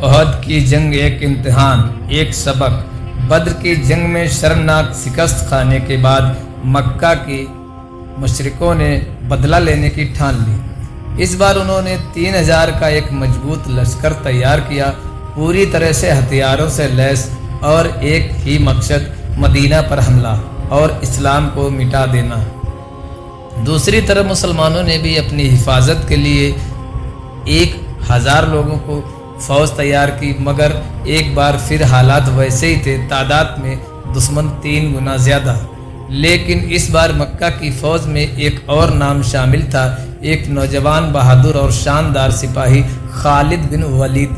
احد کی جنگ ایک امتحان، ایک سبق۔ بدر کی جنگ میں شرمناک شکست کھانے کے بعد مکہ کے مشرکوں نے بدلہ لینے کی ٹھان لی۔ اس بار انہوں نے 3000 کا ایک مضبوط لشکر تیار کیا، پوری طرح سے ہتھیاروں سے لیس، اور ایک ہی مقصد، مدینہ پر حملہ اور اسلام کو مٹا دینا۔ دوسری طرف مسلمانوں نے بھی اپنی حفاظت کے لیے 1000 لوگوں کو فوج تیار کی، مگر ایک بار پھر حالات ویسے ہی تھے، تعداد میں دشمن 3 گنا زیادہ۔ لیکن اس بار مکہ کی فوج میں ایک اور نام شامل تھا، ایک نوجوان بہادر اور شاندار سپاہی، خالد بن ولید۔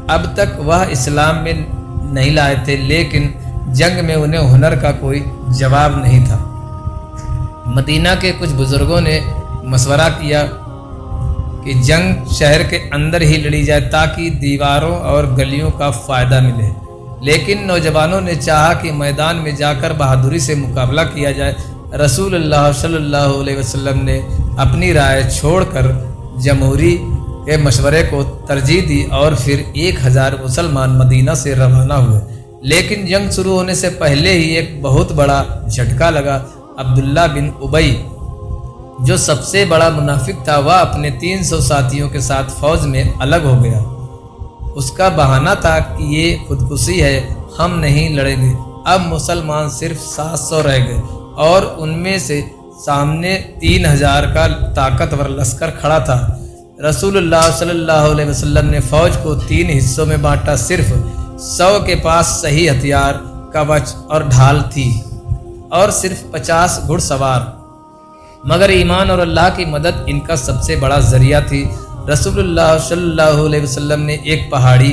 اب تک وہ اسلام میں نہیں لائے تھے، لیکن جنگ میں انہیں ہنر کا کوئی جواب نہیں تھا۔ مدینہ کے کچھ بزرگوں نے مشورہ کیا کہ جنگ شہر کے اندر ہی لڑی جائے تاکہ دیواروں اور گلیوں کا فائدہ ملے، لیکن نوجوانوں نے چاہا کہ میدان میں جا کر بہادری سے مقابلہ کیا جائے۔ رسول اللہ صلی اللہ علیہ وسلم نے اپنی رائے چھوڑ کر جمہوری کے مشورے کو ترجیح دی اور پھر 1000 مسلمان مدینہ سے روانہ ہوئے۔ لیکن جنگ شروع ہونے سے پہلے ہی ایک بہت بڑا جھٹکا لگا۔ عبداللہ بن ابی، جو سب سے بڑا منافق تھا، وہ اپنے 300 ساتھیوں کے ساتھ فوج میں الگ ہو گیا۔ اس کا بہانہ تھا کہ یہ خودکشی ہے، ہم نہیں لڑیں گے۔ اب مسلمان صرف 700 رہ گئے اور ان میں سے سامنے 3000 کا طاقتور لشکر کھڑا تھا۔ رسول اللہ صلی اللہ علیہ وسلم نے فوج کو 3 حصوں میں بانٹا۔ صرف 100 کے پاس صحیح ہتھیار، کوچ اور ڈھال تھی، اور صرف 50 گھڑ سوار، مگر ایمان اور اللہ کی مدد ان کا سب سے بڑا ذریعہ تھی۔ رسول اللہ صلی اللہ علیہ وسلم نے ایک پہاڑی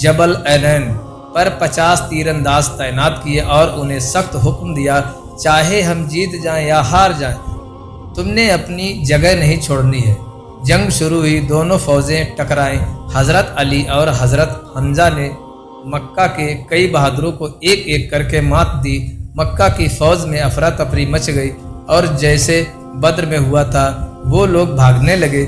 جبل اینین پر 50 تیر انداز تعینات کیے اور انہیں سخت حکم دیا، چاہے ہم جیت جائیں یا ہار جائیں، تم نے اپنی جگہ نہیں چھوڑنی ہے۔ جنگ شروع ہوئی، دونوں فوجیں ٹکرائیں۔ حضرت علی اور حضرت حمزہ نے مکہ کے کئی بہادروں کو ایک ایک کر کے مات دی۔ مکہ کی فوج میں افراتفری مچ گئی، اور جیسے بدر میں ہوا تھا وہ لوگ بھاگنے لگے۔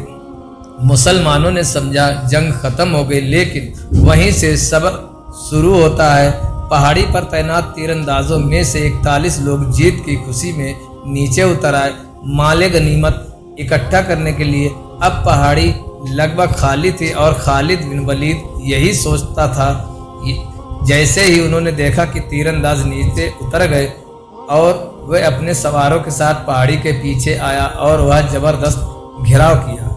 مسلمانوں نے سمجھا جنگ ختم ہو گئی، لیکن وہیں سے سبق شروع ہوتا ہے۔ پہاڑی پر تعینات تیر اندازوں میں سے 41 لوگ جیت کی خوشی میں نیچے اتر آئے مال غنیمت اکٹھا کرنے کے لیے۔ اب پہاڑی لگ بھگ خالی تھی اور خالد بن ولید یہی سوچتا تھا۔ جیسے ہی انہوں نے دیکھا کہ تیر انداز نیچے اتر گئے اور وہ اپنے سواروں کے ساتھ پہاڑی کے پیچھے آیا اور وہ زبردست گھیراؤ کیا،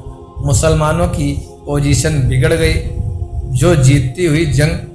مسلمانوں کی پوزیشن بگڑ گئی، جو جیتتی ہوئی جنگ